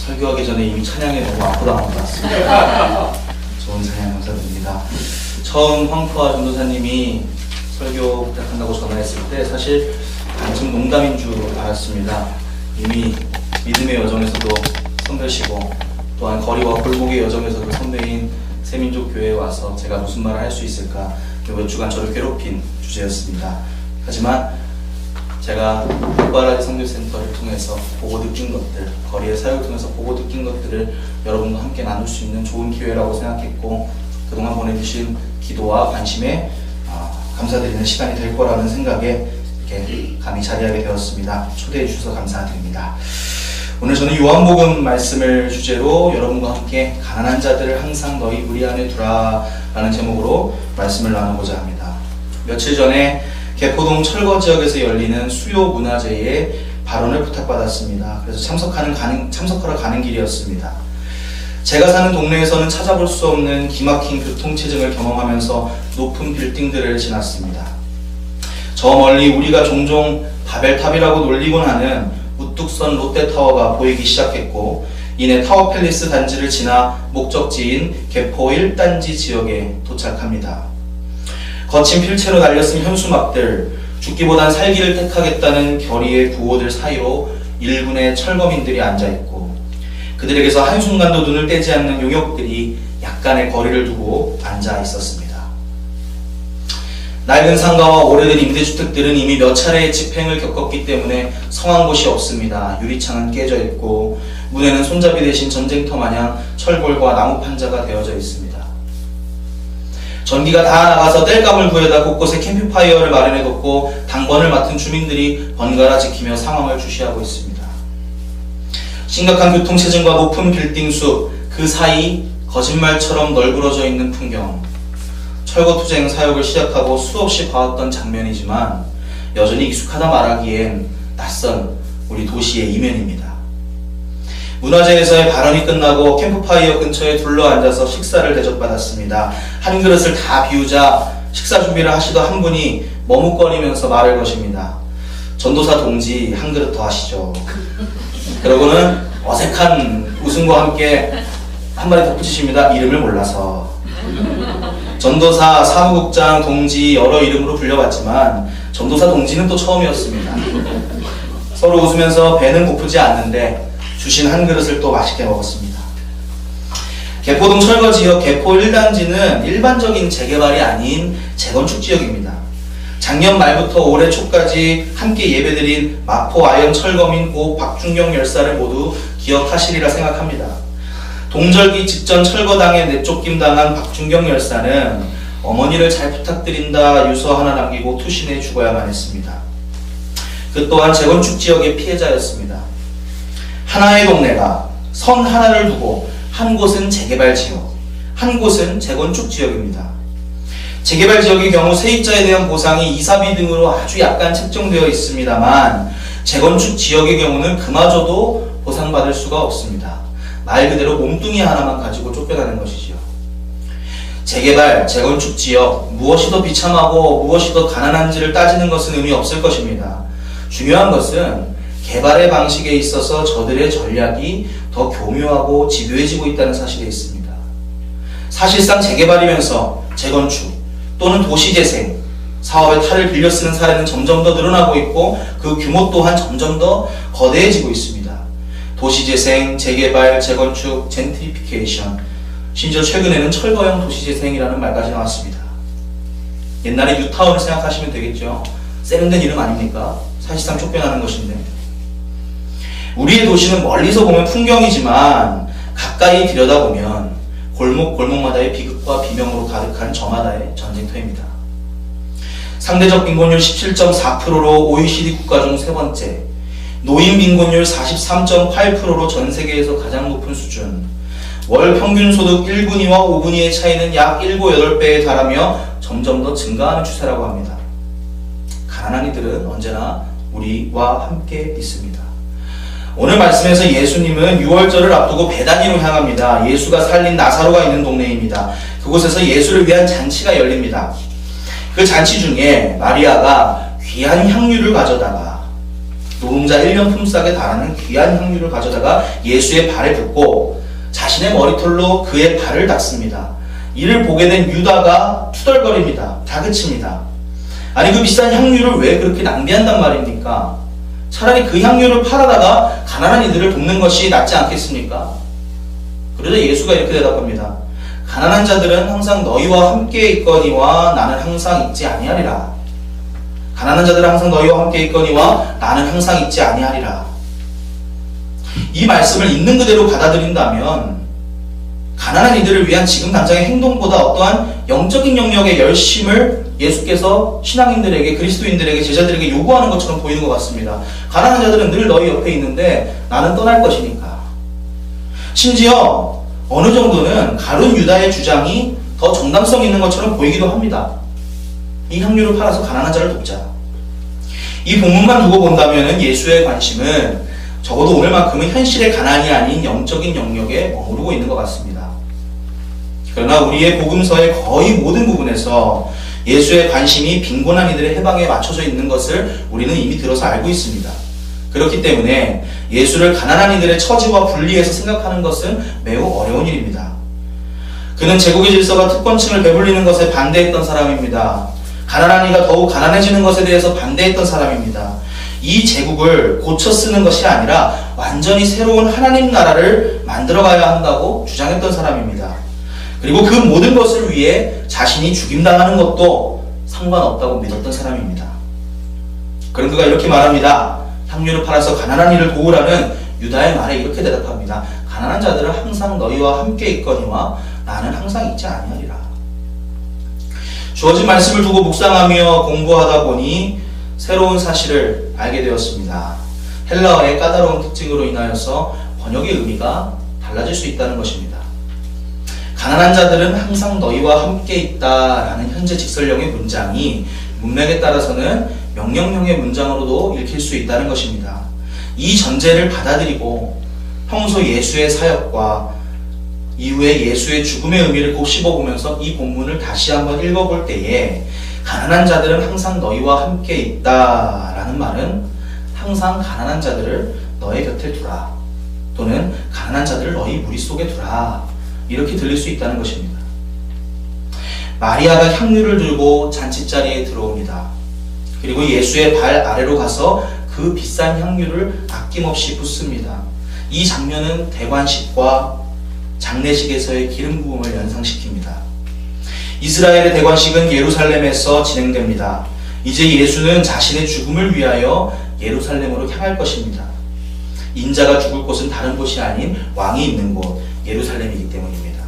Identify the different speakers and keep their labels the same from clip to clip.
Speaker 1: 설교하기 전에 이미 찬양에 너무 아프다는 것 같습니다. 좋은 찬양 감사드립니다. 처음 황포화 전도사님이 설교 부탁한다고 전화했을 때 사실 단순 농담인 줄 알았습니다. 이미 믿음의 여정에서도 선배시고 또한 거리와 골목의 여정에서도 선배인 새민족교회에 와서 제가 무슨 말을 할 수 있을까 몇 주간 저를 괴롭힌 주제였습니다. 하지만 제가 백바라지 선교센터를 통해서 보고 느낀 것들, 거리의 사역을 통해서 보고 느낀 것들을 여러분과 함께 나눌 수 있는 좋은 기회라고 생각했고, 그동안 보내주신 기도와 관심에 감사드리는 시간이 될 거라는 생각에 이렇게 감히 자리하게 되었습니다. 초대해 주셔서 감사드립니다. 오늘 저는 요한복음 말씀을 주제로 여러분과 함께 가난한 자들을 항상 너희 무리 안에 두라 라는 제목으로 말씀을 나누고자 합니다. 며칠 전에 개포동 철거 지역에서 열리는 수요 문화제에 발언을 부탁받았습니다. 그래서 참석하러 가는 길이었습니다. 제가 사는 동네에서는 찾아볼 수 없는 기막힌 교통체증을 경험하면서 높은 빌딩들을 지났습니다. 저 멀리 우리가 종종 바벨탑이라고 놀리곤 하는 우뚝선 롯데타워가 보이기 시작했고, 이내 타워팰리스 단지를 지나 목적지인 개포 1단지 지역에 도착합니다. 거친 필체로 날려쓴 현수막들, 죽기보단 살기를 택하겠다는 결의의 구호들 사이로 일군의 철거민들이 앉아있고, 그들에게서 한순간도 눈을 떼지 않는 용역들이 약간의 거리를 두고 앉아있었습니다. 낡은 상가와 오래된 임대주택들은 이미 몇 차례의 집행을 겪었기 때문에 성한 곳이 없습니다. 유리창은 깨져있고 문에는 손잡이 대신 전쟁터 마냥 철골과 나무 판자가 되어져 있습니다. 전기가 다 나가서 땔감을 구해다 곳곳에 캠프파이어를 마련해뒀고 당번을 맡은 주민들이 번갈아 지키며 상황을 주시하고 있습니다. 심각한 교통체증과 높은 빌딩수, 그 사이 거짓말처럼 널브러져 있는 풍경. 철거투쟁 사역을 시작하고 수없이 봐왔던 장면이지만 여전히 익숙하다 말하기엔 낯선 우리 도시의 이면입니다. 문화제에서의 발언이 끝나고 캠프파이어 근처에 둘러앉아서 식사를 대접받았습니다. 한 그릇을 다 비우자 식사 준비를 하시던 한 분이 머뭇거리면서 말을 거십니다. 전도사 동지, 한 그릇 더 하시죠. 그러고는 어색한 웃음과 함께 한 마디 덧붙이십니다. 이름을 몰라서. 전도사, 사무국장, 동지 여러 이름으로 불려봤지만 전도사 동지는 또 처음이었습니다. 서로 웃으면서 배는 고프지 않는데 주신 한 그릇을 또 맛있게 먹었습니다. 개포동 철거지역 개포 1단지는 일반적인 재개발이 아닌 재건축 지역입니다. 작년 말부터 올해 초까지 함께 예배드린 마포 아현 철거민 고 박준경 열사를 모두 기억하시리라 생각합니다. 동절기 직전 철거당에 내쫓김당한 박준경 열사는 어머니를 잘 부탁드린다 유서 하나 남기고 투신해 죽어야만 했습니다. 그 또한 재건축 지역의 피해자였습니다. 하나의 동네가 선 하나를 두고 한 곳은 재개발 지역, 한 곳은 재건축 지역입니다. 재개발 지역의 경우 세입자에 대한 보상이 이사비 등으로 아주 약간 책정되어 있습니다만 재건축 지역의 경우는 그마저도 보상받을 수가 없습니다. 말 그대로 몸뚱이 하나만 가지고 쫓겨나는 것이지요. 재개발, 재건축 지역, 무엇이 더 비참하고 무엇이 더 가난한지를 따지는 것은 의미 없을 것입니다. 중요한 것은 개발의 방식에 있어서 저들의 전략이 더 교묘하고 집요해지고 있다는 사실에 있습니다. 사실상 재개발이면서 재건축 또는 도시재생, 사업의 탈을 빌려 쓰는 사례는 점점 더 늘어나고 있고 그 규모 또한 점점 더 거대해지고 있습니다. 도시재생, 재개발, 재건축, 젠트리피케이션, 심지어 최근에는 철거형 도시재생이라는 말까지 나왔습니다. 옛날에 뉴타운을 생각하시면 되겠죠. 세련된 이름 아닙니까? 사실상 쫓겨나는 것인데. 우리의 도시는 멀리서 보면 풍경이지만 가까이 들여다보면 골목골목마다의 비극과 비명으로 가득한 저마다의 전쟁터입니다. 상대적 빈곤율 17.4%로 OECD 국가 중 세 번째, 노인 빈곤율 43.8%로 전 세계에서 가장 높은 수준, 월 평균 소득 1분위와 5분위의 차이는 약 7, 8배에 달하며 점점 더 증가하는 추세라고 합니다. 가난한 이들은 언제나 우리와 함께 있습니다. 오늘 말씀에서 예수님은 유월절을 앞두고 베다니로 향합니다. 예수가 살린 나사로가 있는 동네입니다. 그곳에서 예수를 위한 잔치가 열립니다. 그 잔치 중에 마리아가 귀한 향유를 가져다가 노동자 1년 품삯에 달하는 귀한 향유를 가져다가 예수의 발에 붓고 자신의 머리털로 그의 발을 닦습니다. 이를 보게 된 유다가 투덜거립니다. 다그칩니다. 아니, 그 비싼 향유를 왜 그렇게 낭비한단 말입니까? 차라리 그 향유를 팔아다가 가난한 이들을 돕는 것이 낫지 않겠습니까? 그러자 예수가 이렇게 대답합니다. 가난한 자들은 항상 너희와 함께 있거니와 나는 항상 있지 아니하리라. 가난한 자들은 항상 너희와 함께 있거니와 나는 항상 있지 아니하리라. 이 말씀을 있는 그대로 받아들인다면 가난한 이들을 위한 지금 당장의 행동보다 어떠한 영적인 영역의 열심을 예수께서 신앙인들에게, 그리스도인들에게, 제자들에게 요구하는 것처럼 보이는 것 같습니다. 가난한 자들은 늘 너희 옆에 있는데 나는 떠날 것이니까. 심지어 어느 정도는 가룟 유다의 주장이 더 정당성 있는 것처럼 보이기도 합니다. 이 향유를 팔아서 가난한 자를 돕자. 이 본문만 두고 본다면 예수의 관심은 적어도 오늘만큼은 현실의 가난이 아닌 영적인 영역에 머무르고 있는 것 같습니다. 그러나 우리의 복음서의 거의 모든 부분에서 예수의 관심이 빈곤한 이들의 해방에 맞춰져 있는 것을 우리는 이미 들어서 알고 있습니다. 그렇기 때문에 예수를 가난한 이들의 처지와 분리해서 생각하는 것은 매우 어려운 일입니다. 그는 제국의 질서가 특권층을 배불리는 것에 반대했던 사람입니다. 가난한 이가 더욱 가난해지는 것에 대해서 반대했던 사람입니다. 이 제국을 고쳐 쓰는 것이 아니라 완전히 새로운 하나님 나라를 만들어가야 한다고 주장했던 사람입니다. 그리고 그 모든 것을 위해 자신이 죽임당하는 것도 상관없다고 믿었던 사람입니다. 그럼 그가 이렇게 말합니다. 향유를 팔아서 가난한 이를 도우라는 유다의 말에 이렇게 대답합니다. 가난한 자들은 항상 너희와 함께 있거니와 나는 항상 있지 아니하리라. 주어진 말씀을 두고 묵상하며 공부하다 보니 새로운 사실을 알게 되었습니다. 헬라어의 까다로운 특징으로 인하여서 번역의 의미가 달라질 수 있다는 것입니다. 가난한 자들은 항상 너희와 함께 있다라는 현재 직설형의 문장이 문맥에 따라서는 명령형의 문장으로도 읽힐 수 있다는 것입니다. 이 전제를 받아들이고 평소 예수의 사역과 이후에 예수의 죽음의 의미를 꼭 씹어보면서 이 본문을 다시 한번 읽어볼 때에 가난한 자들은 항상 너희와 함께 있다라는 말은 항상 가난한 자들을 너의 곁에 두라, 또는 가난한 자들을 너희 무리 속에 두라, 이렇게 들릴 수 있다는 것입니다. 마리아가 향유를 들고 잔치자리에 들어옵니다. 그리고 예수의 발 아래로 가서 그 비싼 향유를 아낌없이 붓습니다. 이 장면은 대관식과 장례식에서의 기름 부음을 연상시킵니다. 이스라엘의 대관식은 예루살렘에서 진행됩니다. 이제 예수는 자신의 죽음을 위하여 예루살렘으로 향할 것입니다. 인자가 죽을 곳은 다른 곳이 아닌 왕이 있는 곳 예루살렘이기 때문입니다.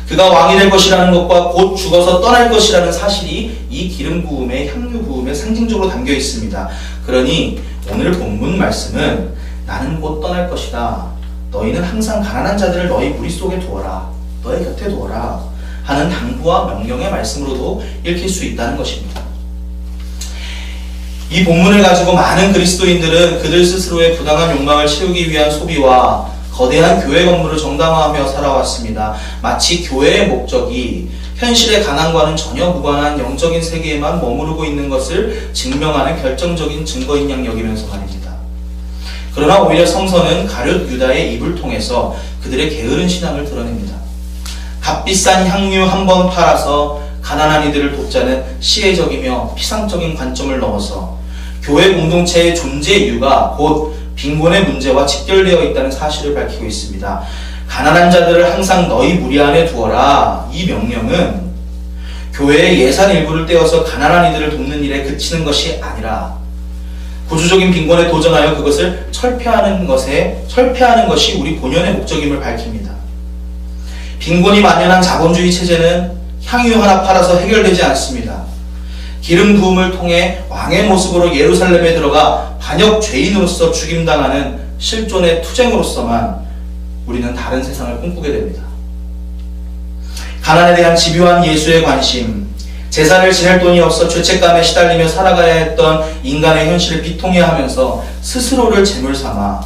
Speaker 1: 그가 왕이 될 것이라는 것과 곧 죽어서 떠날 것이라는 사실이 이 기름 부음의 향유 부음에 상징적으로 담겨 있습니다. 그러니 오늘 본문 말씀은 나는 곧 떠날 것이다, 너희는 항상 가난한 자들을 너희 무리 속에 두어라, 너희 곁에 두어라 하는 당부와 명령의 말씀으로도 읽힐 수 있다는 것입니다. 이 본문을 가지고 많은 그리스도인들은 그들 스스로의 부당한 욕망을 채우기 위한 소비와 거대한 교회 건물을 정당화하며 살아왔습니다. 마치 교회의 목적이 현실의 가난과는 전혀 무관한 영적인 세계에만 머무르고 있는 것을 증명하는 결정적인 증거인 양 여기면서 말입니다. 그러나 오히려 성서는 가룟 유다의 입을 통해서 그들의 게으른 신앙을 드러냅니다. 값비싼 향유 한 번 팔아서 가난한 이들을 돕자는 시혜적이며 피상적인 관점을 넘어서 교회 공동체의 존재 이유가 곧 빈곤의 문제와 직결되어 있다는 사실을 밝히고 있습니다. 가난한 자들을 항상 너희 무리 안에 두어라, 이 명령은 교회의 예산 일부를 떼어서 가난한 이들을 돕는 일에 그치는 것이 아니라 구조적인 빈곤에 도전하여 그것을 철폐하는 것이 우리 본연의 목적임을 밝힙니다. 빈곤이 만연한 자본주의 체제는 향유 하나 팔아서 해결되지 않습니다. 기름 부음을 통해 왕의 모습으로 예루살렘에 들어가 반역 죄인으로서 죽임당하는 실존의 투쟁으로서만 우리는 다른 세상을 꿈꾸게 됩니다. 가난에 대한 집요한 예수의 관심, 제사를 지낼 돈이 없어 죄책감에 시달리며 살아가야 했던 인간의 현실을 비통해하면서 스스로를 제물 삼아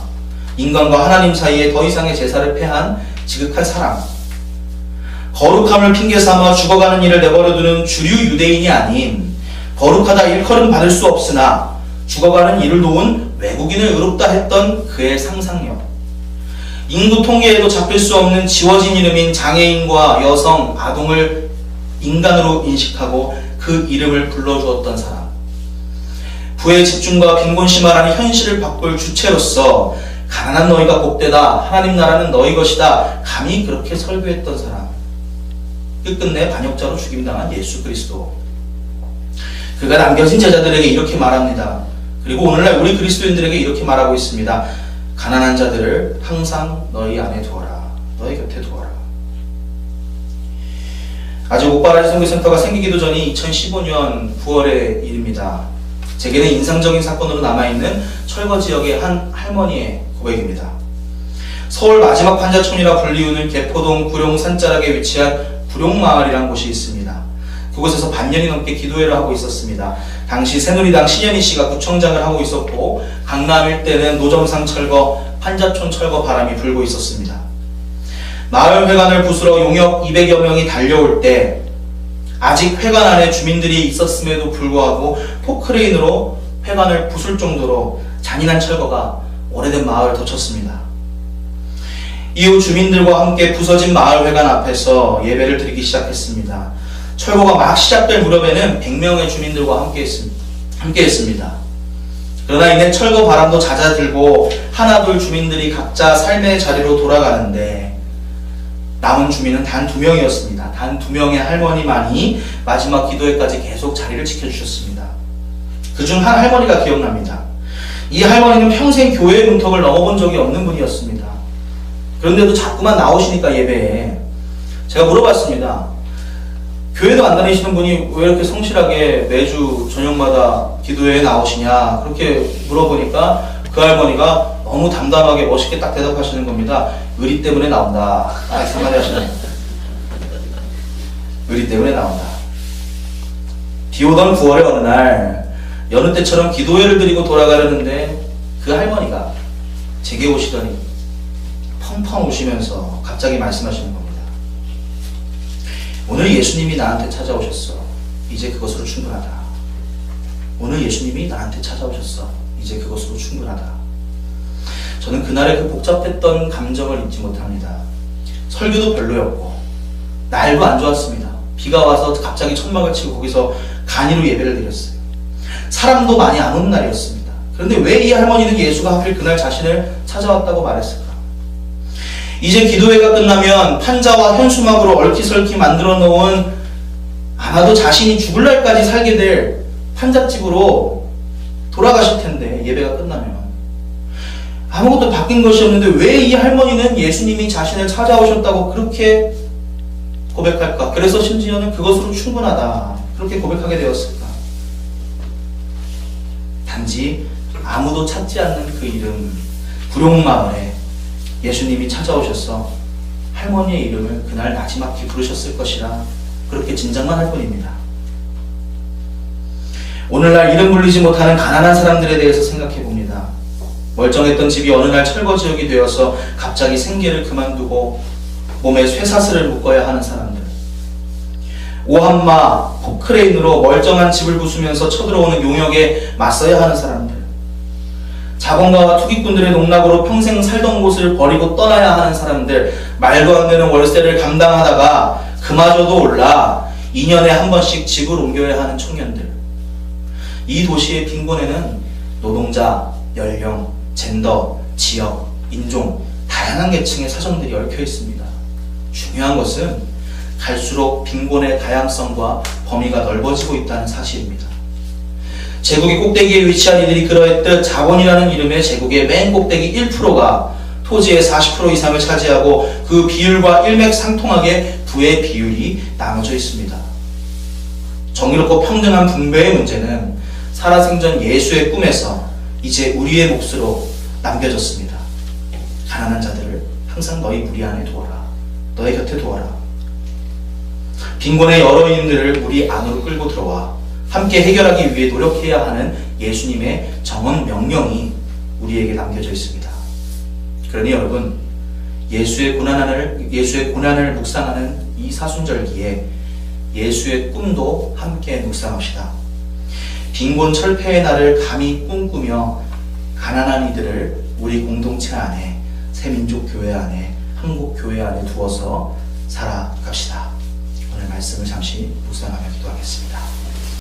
Speaker 1: 인간과 하나님 사이에 더 이상의 제사를 패한 지극한 사랑, 거룩함을 핑계 삼아 죽어가는 일을 내버려두는 주류 유대인이 아닌 거룩하다 일컬음 받을 수 없으나 죽어가는 이를 도운 외국인을 의롭다 했던 그의 상상력, 인구 통계에도 잡힐 수 없는 지워진 이름인 장애인과 여성, 아동을 인간으로 인식하고 그 이름을 불러주었던 사람, 부의 집중과 빈곤심화라는 현실을 바꿀 주체로서 가난한 너희가 복되다, 하나님 나라는 너희 것이다, 감히 그렇게 설교했던 사람, 끝끝내 반역자로 죽임당한 예수 그리스도. 그가 남겨진 제자들에게 이렇게 말합니다. 그리고 오늘날 우리 그리스도인들에게 이렇게 말하고 있습니다. 가난한 자들을 항상 너희 안에 두어라. 너희 곁에 두어라. 아직 옥바라지 선교센터가 생기기도 전이 2015년 9월의 일입니다. 제게는 인상적인 사건으로 남아있는 철거 지역의 한 할머니의 고백입니다. 서울 마지막 환자촌이라 불리우는 개포동 구룡 산자락에 위치한 구룡마을이라는 곳이 있습니다. 그곳에서 반년이 넘게 기도회를 하고 있었습니다. 당시 새누리당 신현희 씨가 구청장을 하고 있었고 강남 일대는 노점상 철거, 환자촌 철거 바람이 불고 있었습니다. 마을 회관을 부수러 용역 200여 명이 달려올 때 아직 회관 안에 주민들이 있었음에도 불구하고 포크레인으로 회관을 부술 정도로 잔인한 철거가 오래된 마을을 덮쳤습니다. 이후 주민들과 함께 부서진 마을 회관 앞에서 예배를 드리기 시작했습니다. 철거가 막 시작될 무렵에는 100명의 주민들과 함께 했습니다. 그러나 이내 철거 바람도 잦아들고 하나둘 주민들이 각자 삶의 자리로 돌아가는데 남은 주민은 단 2명이었습니다. 단 2명의 할머니만이 마지막 기도회까지 계속 자리를 지켜주셨습니다. 그중 한 할머니가 기억납니다. 이 할머니는 평생 교회의 문턱을 넘어본 적이 없는 분이었습니다. 그런데도 자꾸만 나오시니까 예배에 제가 물어봤습니다. 교회도 안 다니시는 분이 왜 이렇게 성실하게 매주 저녁마다 기도회에 나오시냐, 그렇게 물어보니까 그 할머니가 너무 담담하게 멋있게 딱 대답하시는 겁니다. 의리 때문에 나온다. 한마디 하시네요. 의리 때문에 나온다. 비 오던 9월의 어느 날 여느 때처럼 기도회를 드리고 돌아가려는데 그 할머니가 제게 오시더니 펑펑 우시면서 갑자기 말씀하시는 겁니다. 오늘 예수님이 나한테 찾아오셨어. 이제 그것으로 충분하다. 오늘 예수님이 나한테 찾아오셨어. 이제 그것으로 충분하다. 저는 그날의 그 복잡했던 감정을 잊지 못합니다. 설교도 별로였고 날도 안 좋았습니다. 비가 와서 갑자기 천막을 치고 거기서 간이로 예배를 드렸어요. 사람도 많이 안 오는 날이었습니다. 그런데 왜 이 할머니는 예수가 하필 그날 자신을 찾아왔다고 말했을까? 이제 기도회가 끝나면 판자와 현수막으로 얼키설키 만들어 놓은 아마도 자신이 죽을 날까지 살게 될 판잣집으로 돌아가실 텐데, 예배가 끝나면 아무것도 바뀐 것이 없는데 왜 이 할머니는 예수님이 자신을 찾아오셨다고 그렇게 고백할까? 그래서 심지어는 그것으로 충분하다, 그렇게 고백하게 되었을까? 단지 아무도 찾지 않는 그 이름, 구룡마을에 예수님이 찾아오셔서 할머니의 이름을 그날 나지막히 부르셨을 것이라 그렇게 짐작만 할 뿐입니다. 오늘날 이름 불리지 못하는 가난한 사람들에 대해서 생각해 봅니다. 멀쩡했던 집이 어느 날 철거지역이 되어서 갑자기 생계를 그만두고 몸에 쇠사슬을 묶어야 하는 사람들, 오한마, 포크레인으로 멀쩡한 집을 부수면서 쳐들어오는 용역에 맞서야 하는 사람들, 자본가와 투기꾼들의 농락으로 평생 살던 곳을 버리고 떠나야 하는 사람들, 말도 안 되는 월세를 감당하다가 그마저도 올라 2년에 한 번씩 집을 옮겨야 하는 청년들. 이 도시의 빈곤에는 노동자, 연령, 젠더, 지역, 인종, 다양한 계층의 사정들이 얽혀 있습니다. 중요한 것은 갈수록 빈곤의 다양성과 범위가 넓어지고 있다는 사실입니다. 제국의 꼭대기에 위치한 이들이 그러했듯 자본이라는 이름의 제국의 맨 꼭대기 1%가 토지의 40% 이상을 차지하고 그 비율과 일맥상통하게 부의 비율이 나눠져 있습니다. 정의롭고 평등한 분배의 문제는 살아생전 예수의 꿈에서 이제 우리의 몫으로 남겨졌습니다. 가난한 자들을 항상 너희 무리 안에 두어라. 너희 곁에 두어라. 빈곤의 여러 인들을 무리 안으로 끌고 들어와 함께 해결하기 위해 노력해야 하는 예수님의 정언 명령이 우리에게 남겨져 있습니다. 그러니 여러분, 예수의 고난을 묵상하는 이 사순절기에 예수의 꿈도 함께 묵상합시다. 빈곤 철폐의 날을 감히 꿈꾸며 가난한 이들을 우리 공동체 안에, 새민족교회 안에, 한국교회 안에 두어서 살아갑시다. 오늘 말씀을 잠시 묵상하며 기도하겠습니다.